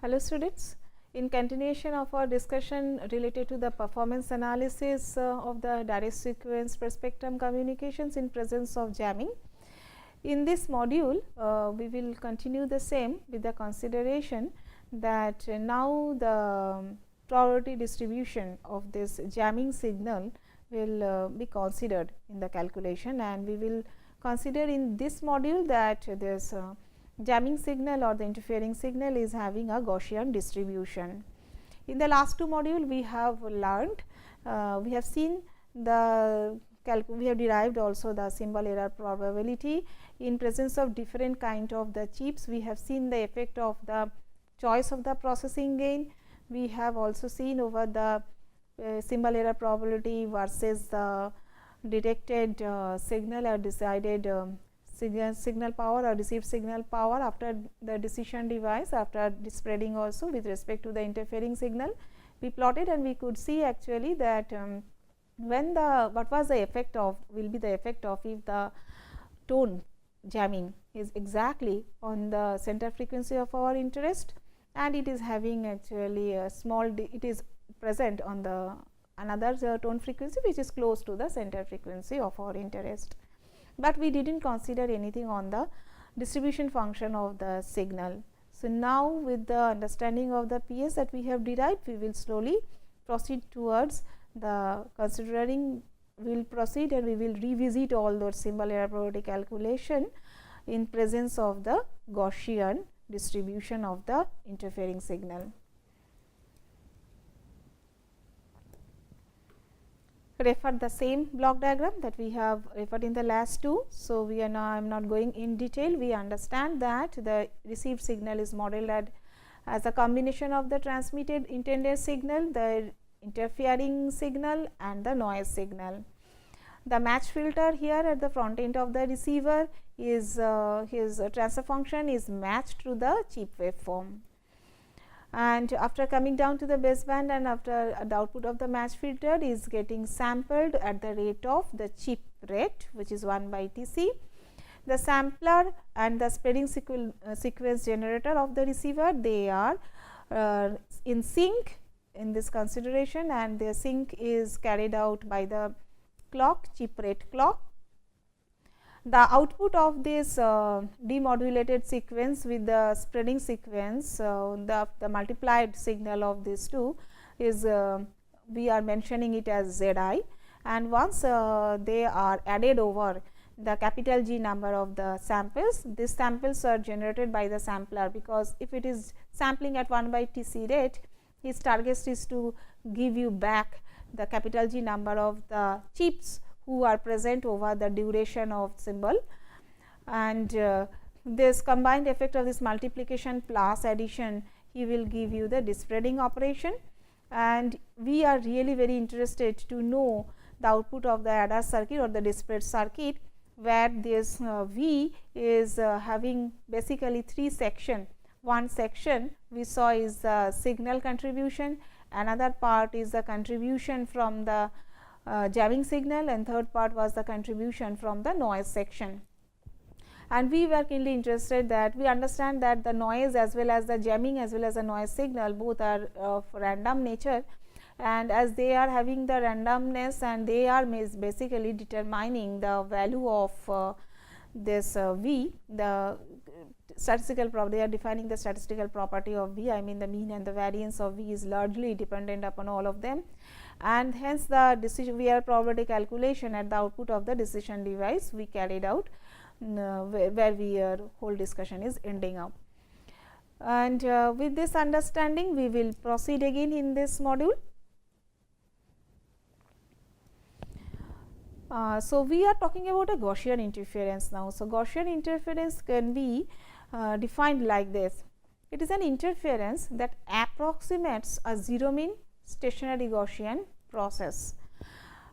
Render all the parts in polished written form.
Hello students, in continuation of our discussion related to the performance analysis of the direct sequence per spectrum communications in presence of jamming. In this module, we will continue the same with the consideration that now the probability distribution of this jamming signal will be considered in the calculation, and we will consider in this module that this jamming signal or the interfering signal is having a Gaussian distribution. In the last two module we have learned, we have seen the we have derived also the symbol error probability in presence of different kind of the chips. We have seen the effect of the choice of the processing gain. We have also seen over the symbol error probability versus the detected signal or decided signal power or received signal power after the decision device, after spreading also with respect to the interfering signal. We plotted and we could see actually that when the what was the effect of will be the effect of if the tone jamming is exactly on the center frequency of our interest, and it is having actually a small it is present on the another tone frequency which is close to the center frequency of our interest. But we did not consider anything on the distribution function of the signal. So, now with the understanding of the PS that we have derived, we will slowly proceed towards the considering, we will proceed and we will revisit all those symbol error probability calculation in presence of the Gaussian distribution of the interfering signal. Refer the same block diagram that we have referred in the last two. So, we are now I am not going in detail. We understand that the received signal is modeled as a combination of the transmitted intended signal, the interfering signal and the noise signal. The match filter here at the front end of the receiver is his transfer function is matched to the chip waveform. And after coming down to the baseband and after the output of the match filter is getting sampled at the rate of the chip rate, which is 1 by Tc. The sampler and the spreading sequence generator of the receiver, they are in sync in this consideration, and the sync is carried out by the clock, chip rate clock. The output of this demodulated sequence with the spreading sequence, the multiplied signal of these two is we are mentioning it as Zi, and once they are added over the capital G number of the samples, these samples are generated by the sampler, because if it is sampling at 1 by Tc rate, his target is to give you back the capital G number of the chips who are present over the duration of symbol, and this combined effect of this multiplication plus addition, he will give you the spreading operation. And we are really very interested to know the output of the adder circuit or the disparate circuit, where this V is having basically three sections. One section we saw is the signal contribution, another part is the contribution from the jamming signal, and third part was the contribution from the noise section. And we were keenly interested that we understand that the noise as well as the jamming as well as the noise signal both are of random nature, and as they are having the randomness and they are basically determining the value of this V, the statistical property, they are defining the statistical property of V, I mean the mean and the variance of V is largely dependent upon all of them, and hence the decision VR probability calculation at the output of the decision device we carried out, where our whole discussion is ending up. And with this understanding we will proceed again in this module. So, we are talking about a Gaussian interference now. So, Gaussian interference can be defined like this. It is an interference that approximates a zero mean stationary Gaussian process,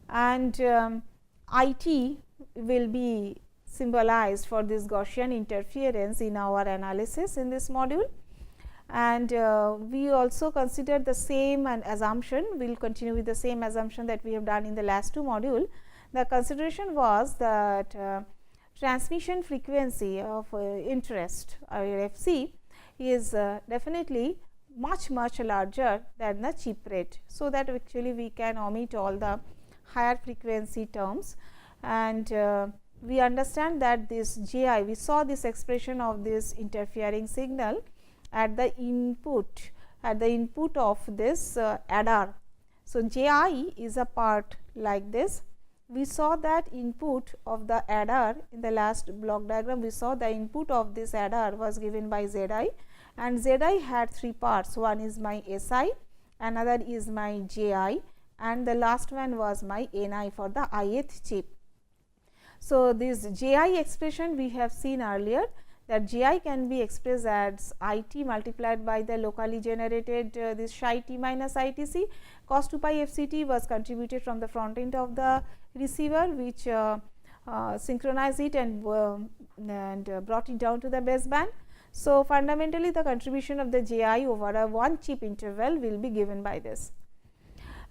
and IT will be symbolized for this Gaussian interference in our analysis in this module. And we also consider the same and assumption, we will continue with the same assumption that we have done in the last two module. The consideration was that transmission frequency of interest or FC is definitely much larger than the chip rate. So, that actually we can omit all the higher frequency terms, and we understand that this J I, we saw this expression of this interfering signal at the input of this adder. So, J I is a part like this. We saw that input of the adder in the last block diagram. We saw the input of this adder was given by Z I, and Z I had 3 parts. One is my S I, another is my J I, and the last one was my N I for the ith chip. So, this J I expression we have seen earlier, that J I can be expressed as I t multiplied by the locally generated this psi t minus I t c. Cos 2 pi f c t was contributed from the front end of the receiver, which synchronized it and brought it down to the baseband. So, fundamentally the contribution of the J I over a one chip interval will be given by this.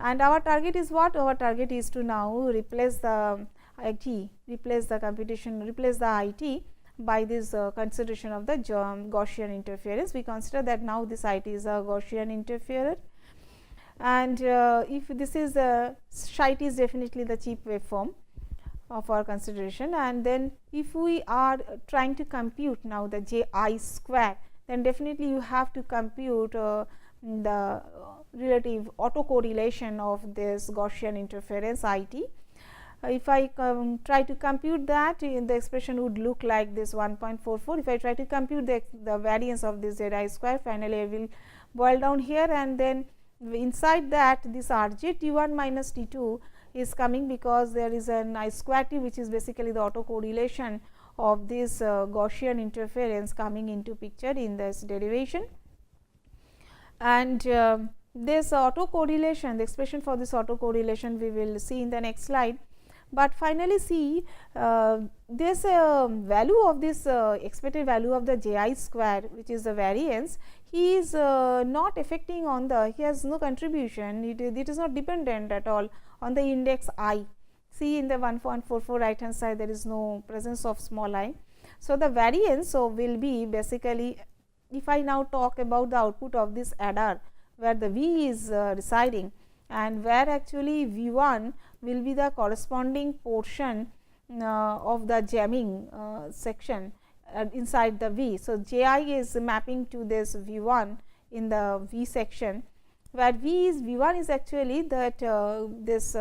And our target is what? Our target is to now replace the IT, replace the computation, replace the IT by this consideration of the Gaussian interference. We consider that now this IT is a Gaussian interferer, and if this is psi t is definitely the cheap waveform of our consideration. And then if we are trying to compute now the J I square, then definitely you have to compute the relative autocorrelation of this Gaussian interference I t. If I try to compute that, the expression would look like this 1.44. If I try to compute the variance of this Z I square, finally I will boil down here, and then inside that this R j T 1 minus T 2 is coming, because there is an I square t, which is basically the autocorrelation of this Gaussian interference coming into picture in this derivation. And this autocorrelation, the expression for this autocorrelation we will see in the next slide. But finally, see this value of this expected value of the J I square, which is the variance, he is not affecting on the, he has no contribution, it is not dependent at all on the index I. See in the 1.44 right hand side, there is no presence of small I. So, the variance will be basically, if I now talk about the output of this adder, where the V is residing, and where actually V 1 will be the corresponding portion of the jamming section inside the V. So, J I is mapping to this V 1 in the V section, where V 1 is actually that this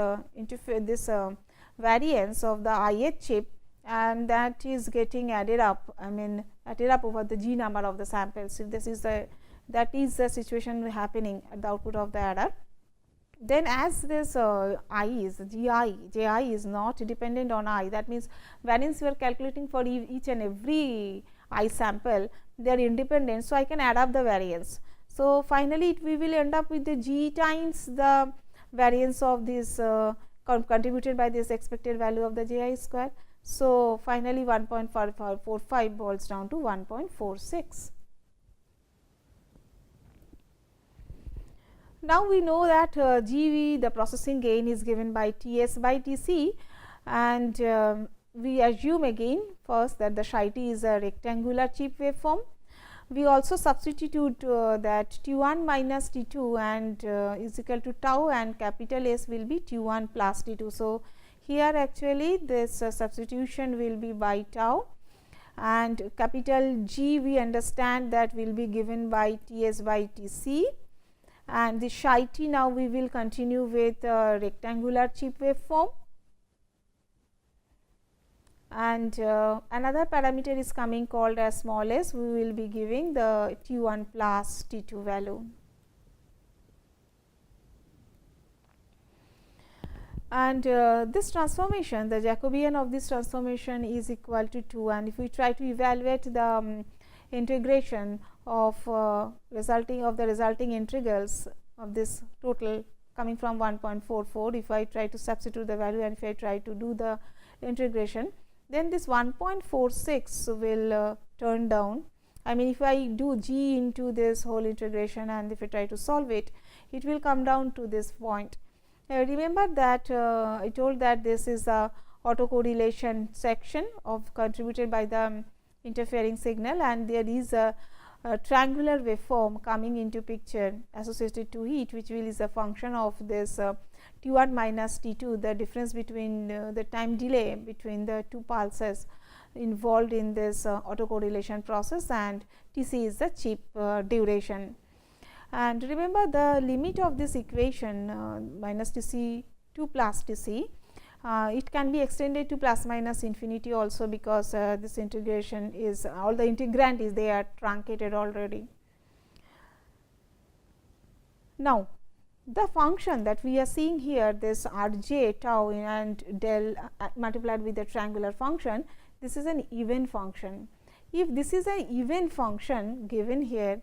variance of the ith chip, and that is getting added up, I mean added up over the G number of the samples. If this is the, that is the situation happening at the output of the adder. Then as this I is J I is not dependent on I, that means variance we are calculating for each and every I sample, they are independent. So, I can add up the variance. So, finally, we will end up with the G times the variance of this contributed by this expected value of the J I square. So, finally, 1.45 boils down to 1.46. Now, we know that G V, the processing gain, is given by T s by T c, and we assume again first that the psi t is a rectangular chip waveform. We also substitute that T 1 minus T 2 and is equal to tau, and capital S will be T 1 plus T 2. So, here actually this substitution will be by tau, and capital G we understand that will be given by T s by T c. And the psi t, now we will continue with rectangular chip waveform, and another parameter is coming called as small s. We will be giving the T 1 plus T 2 value. And this transformation, the Jacobian of this transformation is equal to 2, and if we try to evaluate the integration of resulting integrals of this total coming from 1.44, if I try to substitute the value and if I try to do the integration, then this 1.46 will turn down. I mean, if I do G into this whole integration and if I try to solve it, it will come down to this point. Remember that I told that this is a autocorrelation section of contributed by the interfering signal, and there is a triangular waveform coming into picture associated to it, which will is a function of this T1 minus T2, the difference between the time delay between the two pulses involved in this autocorrelation process, and Tc is the chip duration. And remember the limit of this equation minus Tc to plus Tc, it can be extended to plus minus infinity also, because this integration is all the integrand is they are truncated already. Now, the function that we are seeing here, this r j tau and del multiplied with the triangular function, this is an even function. If this is an even function given here,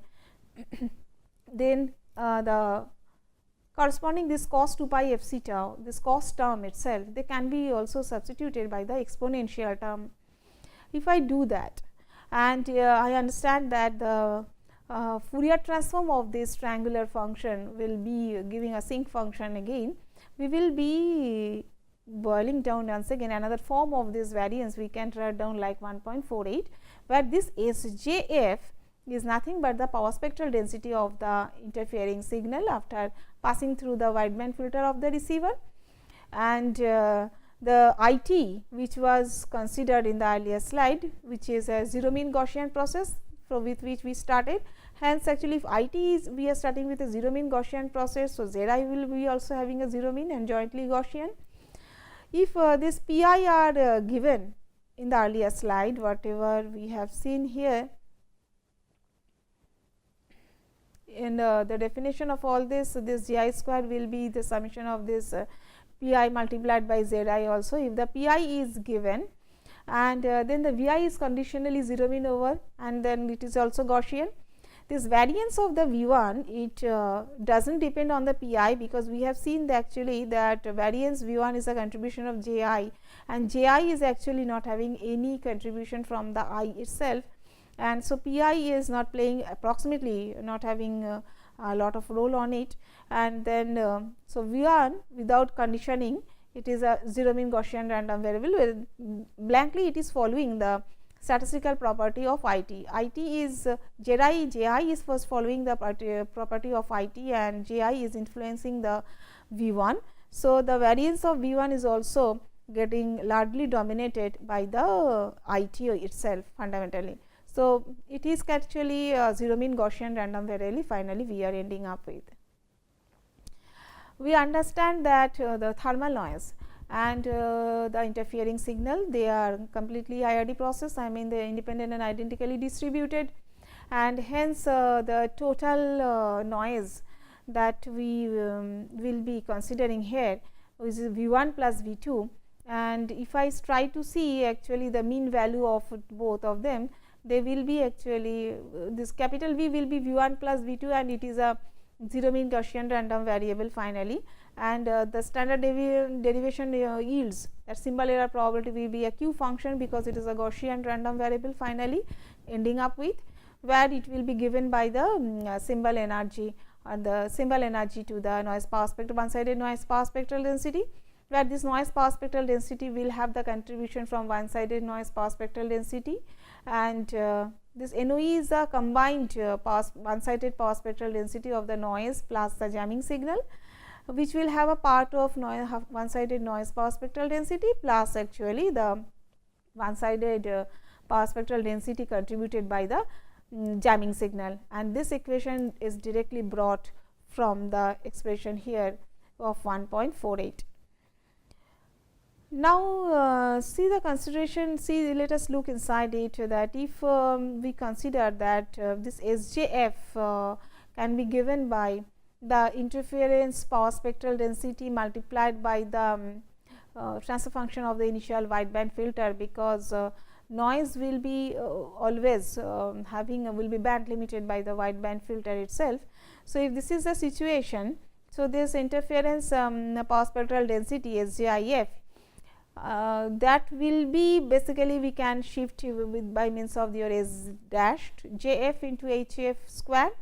then the corresponding this cos 2 pi f c tau, this cos term itself, they can be also substituted by the exponential term. If I do that, and I understand that the Fourier transform of this triangular function will be giving a sinc function again, we will be boiling down once again another form of this variance we can write down like 1.48, where this SJF is nothing but the power spectral density of the interfering signal after passing through the wideband filter of the receiver, and the IT which was considered in the earlier slide, which is a zero mean Gaussian process with which we started. Hence, actually if IT is, we are starting with a zero mean Gaussian process, so Zi will be also having a zero mean and jointly Gaussian. If this Pi are given in the earlier slide, whatever we have seen here, and the definition of all this Gi square will be the summation of this Pi multiplied by Zi also. If the Pi is given, and then the Vi is conditionally zero mean over, and then it is also Gaussian. This variance of the V1, it does not depend on the Pi, because we have seen that actually that variance V1 is a contribution of Ji, and Ji is actually not having any contribution from the I itself, and so Pi is not playing, approximately not having a lot of role on it. And then so V1 without conditioning, it is a zero mean Gaussian random variable, where blankly it is following the statistical property of IT. IT is Ji is first following the property of IT, and Ji is influencing the V1. So, the variance of V1 is also getting largely dominated by the IT itself fundamentally. So, it is actually a zero mean Gaussian random variable finally we are ending up with. We understand that the thermal noise and the interfering signal, they are completely IRD process, I mean they are independent and identically distributed, and hence the total noise that we will be considering here is V1 plus V2, and if I try to see actually the mean value of both of them, they will be actually this capital V will be V1 plus V2, and it is a zero mean Gaussian random variable finally, and the standard derivation yields that symbol error probability will be a Q function, because it is a Gaussian random variable finally ending up with, where it will be given by the symbol energy, or the symbol energy to the noise power spectral, one sided noise power spectral density, where this noise power spectral density will have the contribution from one sided noise power spectral density, and this NOE is a combined one sided power spectral density of the noise plus the jamming signal, which will have a part of one sided noise power spectral density plus actually the one sided power spectral density contributed by the jamming signal, and this equation is directly brought from the expression here of 1.48. Now, see the consideration, let us look inside it, that if we consider that this SJF can be given by the interference power spectral density multiplied by the transfer function of the initial wideband filter, because noise will be always having will be band limited by the wideband filter itself. So, if this is the situation, so this interference power spectral density SJIF, that will be basically we can shift with by means of your S dashed JF into HF square,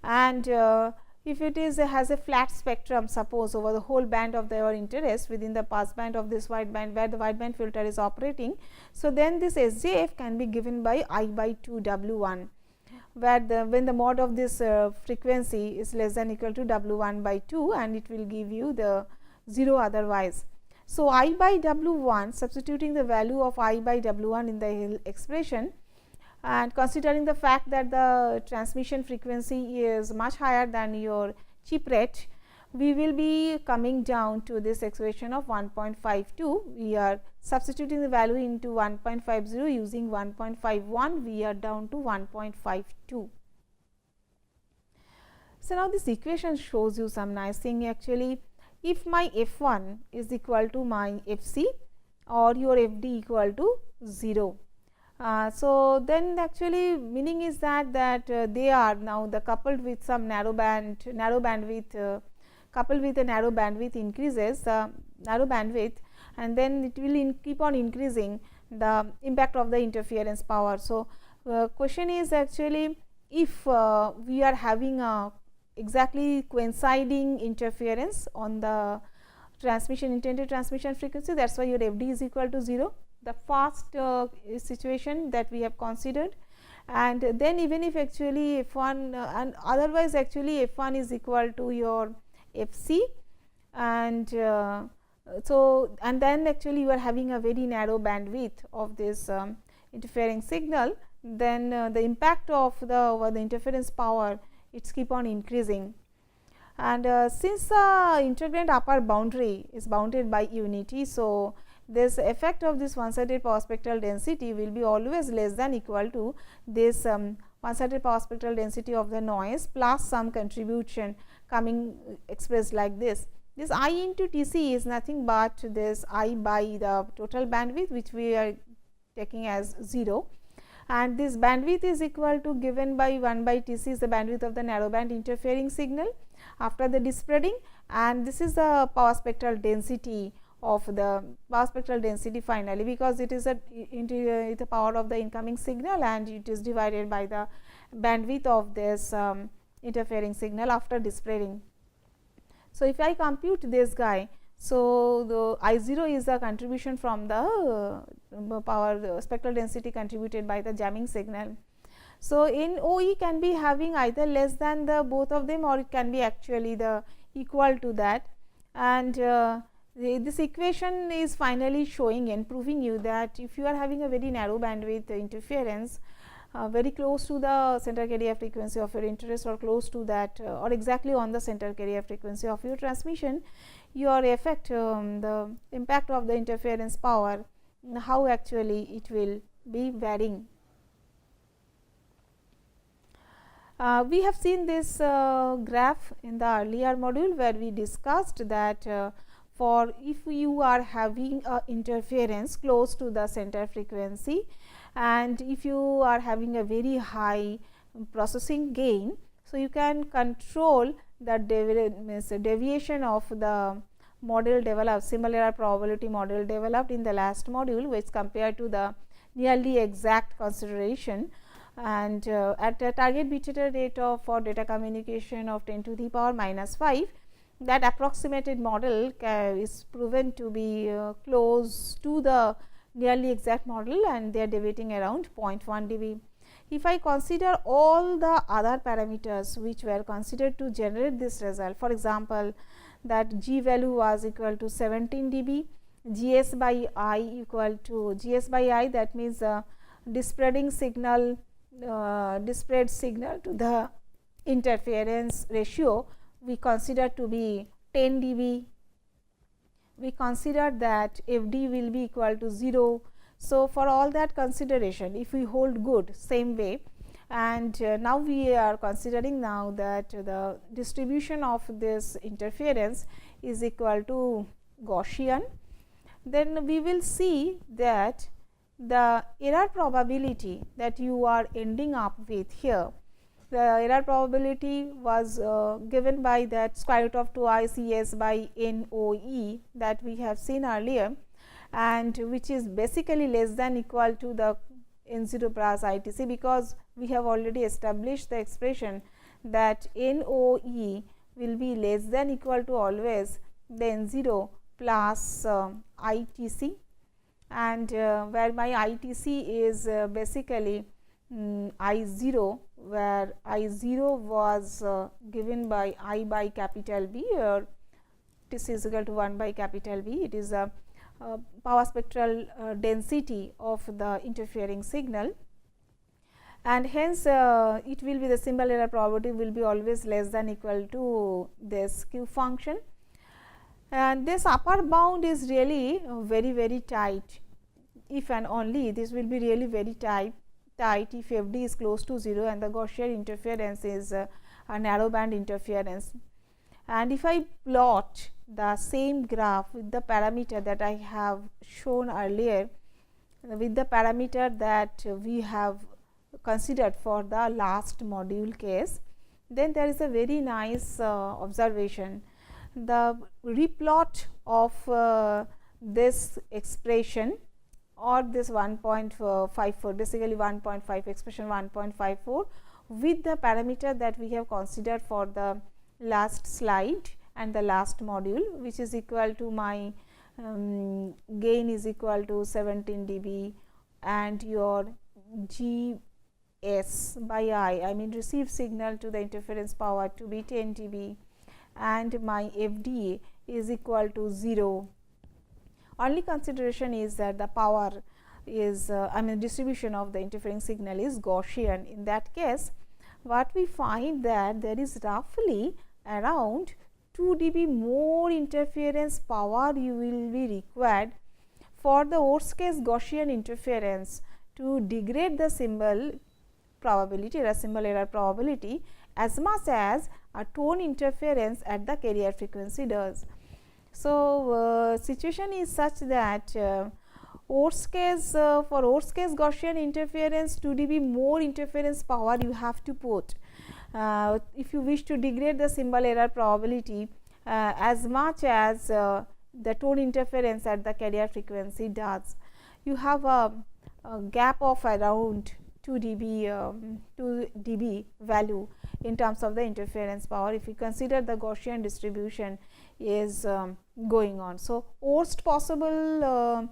and if it is has a flat spectrum, suppose over the whole band of your interest within the pass band of this wideband where the wideband filter is operating. So, then this SJF can be given by I by 2 W1, where when the mod of this frequency is less than equal to W1 by 2, and it will give you the 0 otherwise. So, I by W1, substituting the value of I by W1 in the expression, and considering the fact that the transmission frequency is much higher than your chip rate, we will be coming down to this expression of 1.52. We are substituting the value into 1.50, using 1.51, we are down to 1.52. So, now this equation shows you some nice thing. Actually, if my F1 is equal to my Fc, or your Fd equal to 0. So, then actually meaning is that they are now the coupled with some narrow bandwidth coupled with a narrow bandwidth increases narrow bandwidth, and then it will keep on increasing the impact of the interference power. So, question is actually if we are having a exactly coinciding interference on the intended transmission frequency, that is why your Fd is equal to 0, the first situation that we have considered. And then even if actually F1 and otherwise actually F1 is equal to your Fc, and so and then actually you are having a very narrow bandwidth of this interfering signal, then the impact of the interference power, it's keep on increasing. And since the integrand upper boundary is bounded by unity, so this effect of this one-sided power spectral density will be always less than equal to this one-sided power spectral density of the noise plus some contribution coming expressed like this. This I into Tc is nothing but this I by the total bandwidth, which we are taking as 0, and this bandwidth is equal to given by 1 by Tc is the bandwidth of the narrowband interfering signal after the dispersing, and this is the power spectral density of the power spectral density finally, because it is the power of the incoming signal and it is divided by the bandwidth of this interfering signal after dispersing. So, if I compute this guy, so the I0 is the contribution from the power spectral density contributed by the jamming signal. So, NOE can be having either less than the both of them, or it can be actually the equal to that, and this equation is finally showing and proving you that if you are having a very narrow bandwidth interference very close to the center carrier frequency of your interest, or close to that or exactly on the center carrier frequency of your transmission, your effect the impact of the interference power, how actually it will be varying. We have seen this graph in the earlier module, where we discussed that for if you are having a interference close to the center frequency, and if you are having a very high processing gain, so you can control the deviation of the model developed, similar probability model developed in the last module, which compared to the nearly exact consideration, and at a target bit rate of for data communication of 10 to the power minus 5, that approximated model is proven to be close to the nearly exact model, and they are deviating around 0.1 dB. If I consider all the other parameters which were considered to generate this result, for example, that G value was equal to 17 dB, Gs by I equal to Gs by I, that means dispersing signal disparate signal to the interference ratio we consider to be 10 dB. We consider that Fd will be equal to 0. So, for all that consideration, if we hold good same way, and now we are considering now that the distribution of this interference is equal to Gaussian, then we will see that the error probability that you are ending up with here, the error probability was given by that square root of 2 I Cs by NOE that we have seen earlier, and which is basically less than equal to the N0 plus ITC, because we have already established the expression that NOE will be less than equal to always the N0 plus ITC, and where my ITC is basically I0, where I0 was given by I by capital B, or this is equal to 1 by capital B. It is a power spectral density of the interfering signal, and hence it will be the symbol error probability will be always less than equal to this Q function, and this upper bound is really very tight. If and only this will be really very tight if f d is close to 0 and the Gaussian interference is a narrow band interference. And if I plot the same graph with the parameter that I have shown earlier, with the parameter that we have considered for the last module case, then there is a very nice observation. The replot of this expression or this 1.54, basically 1.5 expression 1.54 with the parameter that we have considered for the last slide and the last module, which is equal to my gain is equal to 17 dB and your G S by I mean received signal to the interference power to be 10 dB and my FDA is equal to 0. Only consideration is that the power is distribution of the interfering signal is Gaussian. In that case, what we find that there is roughly around 2 dB more interference power you will be required for the worst case Gaussian interference to degrade the symbol probability or symbol error probability as much as a tone interference at the carrier frequency does. So, situation is such that for worst case Gaussian interference 2 dB more interference power you have to put if you wish to degrade the symbol error probability as much as the tone interference at the carrier frequency does. You have a gap of around 2 dB value in terms of the interference power if you consider the Gaussian distribution is going on. So, worst possible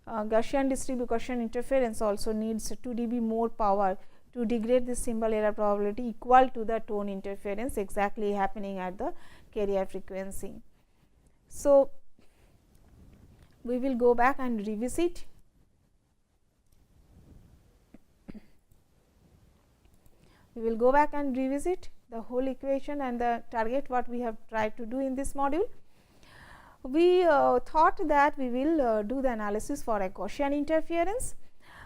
Gaussian interference also needs 2 dB more power to degrade the symbol error probability equal to the tone interference exactly happening at the carrier frequency. So, we will go back and revisit. We will go back and revisit the whole equation and the target what we have tried to do in this module. We thought that we will do the analysis for a Gaussian interference.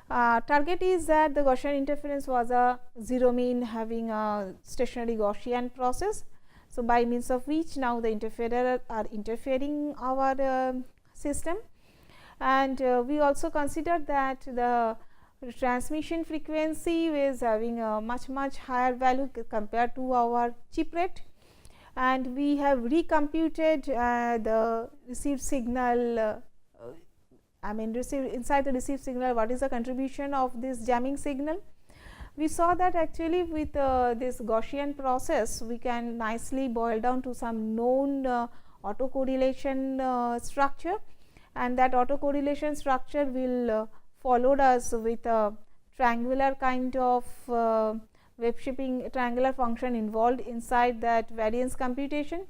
Target is that the Gaussian interference was a zero mean having a stationary Gaussian process. So, by means of which now the interferer are interfering our system, and we also considered that the transmission frequency is having a much higher value compared to our chip rate, and we have recomputed the received signal inside the received signal what is the contribution of this jamming signal. We saw that actually with this Gaussian process we can nicely boil down to some known autocorrelation structure, and that autocorrelation structure will followed us with a triangular kind of wave shaping triangular function involved inside that variance computation.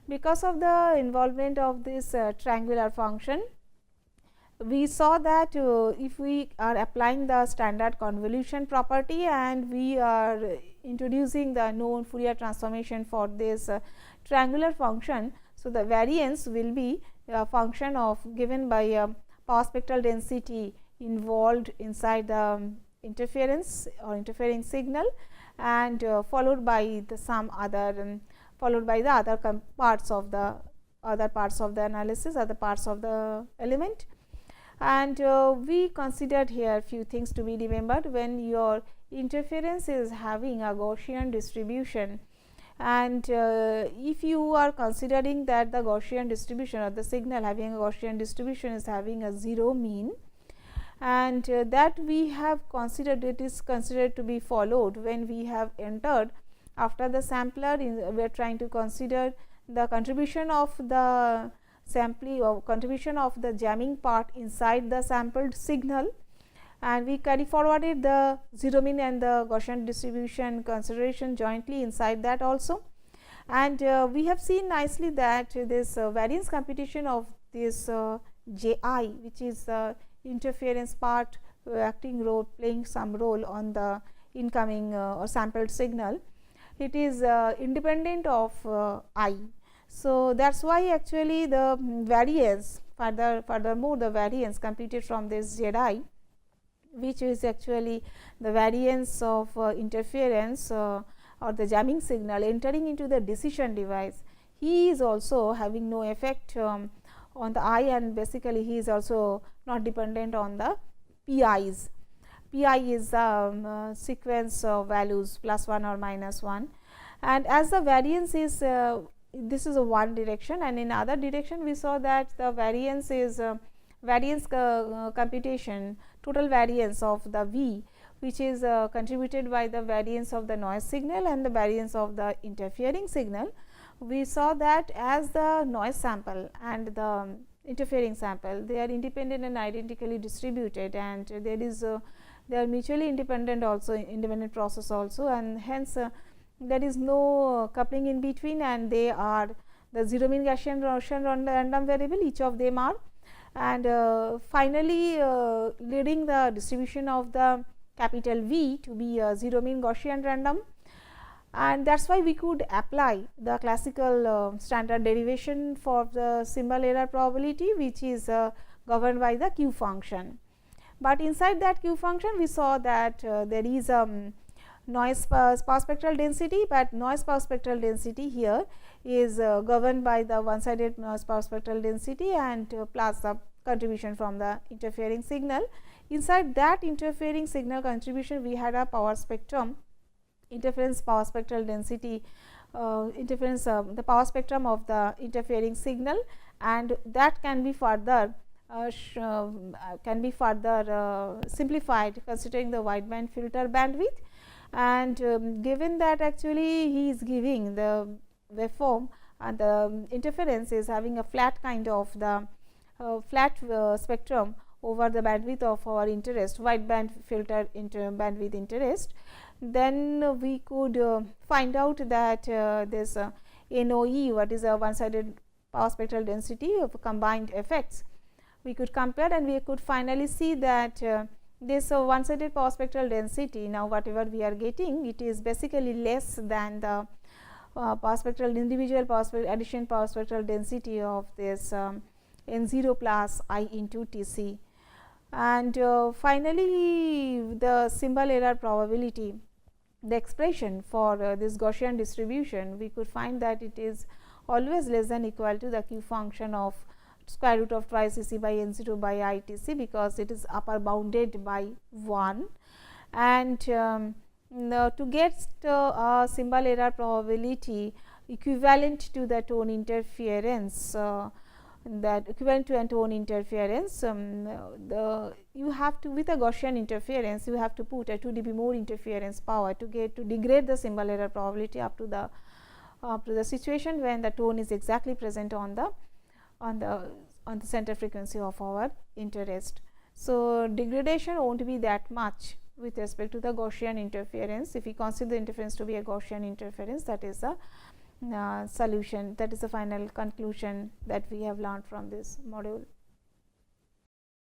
Because of the involvement of this triangular function, we saw that if we are applying the standard convolution property and we are introducing the known Fourier transformation for this triangular function. So, the variance will be a function of given by a power spectral density involved inside the interference or interfering signal, and followed by the some other followed by the other parts of the analysis, other parts of the element. And we considered here few things to be remembered when your interference is having a Gaussian distribution, and if you are considering that the Gaussian distribution or the signal having a Gaussian distribution is having a zero mean, and that we have considered, it is considered to be followed when we have entered after the sampler we are trying to consider the contribution of the sampling or contribution of the jamming part inside the sampled signal, and we carry forwarded the zero mean and the Gaussian distribution consideration jointly inside that also. And we have seen nicely that this variance computation of this J I, which is the interference part playing some role on the incoming or sampled signal, it is independent of I. So, that is why actually the variance furthermore the variance computed from this Z I, which is actually the variance of interference or the jamming signal entering into the decision device, he is also having no effect on the I, and basically he is also not dependent on the PIs. PI is the sequence of values +1 or -1, and as the variance is this is a one direction, and in other direction we saw that the variance is variance computation, total variance of the V, which is contributed by the variance of the noise signal and the variance of the interfering signal. We saw that as the noise sample and the interfering sample, they are independent and identically distributed, and there is they are mutually independent also, independent process also, and hence there is no coupling in between, and they are the zero mean Gaussian random variable, each of them are, and finally leading the distribution of the capital V to be a zero mean Gaussian random, and that is why we could apply the classical standard derivation for the symbol error probability, which is governed by the Q function. But inside that Q function we saw that there is a noise power spectral density, but noise power spectral density here is governed by the one sided noise power spectral density and plus the contribution from the interfering signal. Inside that interfering signal contribution we had a power spectrum, interference power spectral density, interference the power spectrum of the interfering signal, and that can be further simplified considering the wideband filter bandwidth. And given that actually he is giving the waveform and the interference is having a flat kind of the flat spectrum over the bandwidth of our interest, wideband filter bandwidth interest, then we could find out that this NOE, what is a one sided power spectral density of combined effects, we could compare, and we could finally see that this one sided power spectral density, now whatever we are getting, it is basically less than the power spectral individual power spectral addition power spectral density of this N0 plus I into Tc. And finally, the symbol error probability, the expression for this Gaussian distribution, we could find that it is always less than equal to the Q function of square root of twice Cc by N0 by I Tc, because it is upper bounded by 1. And to get a symbol error probability equivalent to the tone interference, that equivalent to a tone interference, you have to, with a Gaussian interference, you have to put a 2 dB more interference power to get to degrade the symbol error probability up to the situation when the tone is exactly present on the center frequency of our interest. So, degradation will not be that much with respect to the Gaussian interference. If we consider the interference to be a Gaussian interference, that is a solution, that is the final conclusion that we have learned from this module.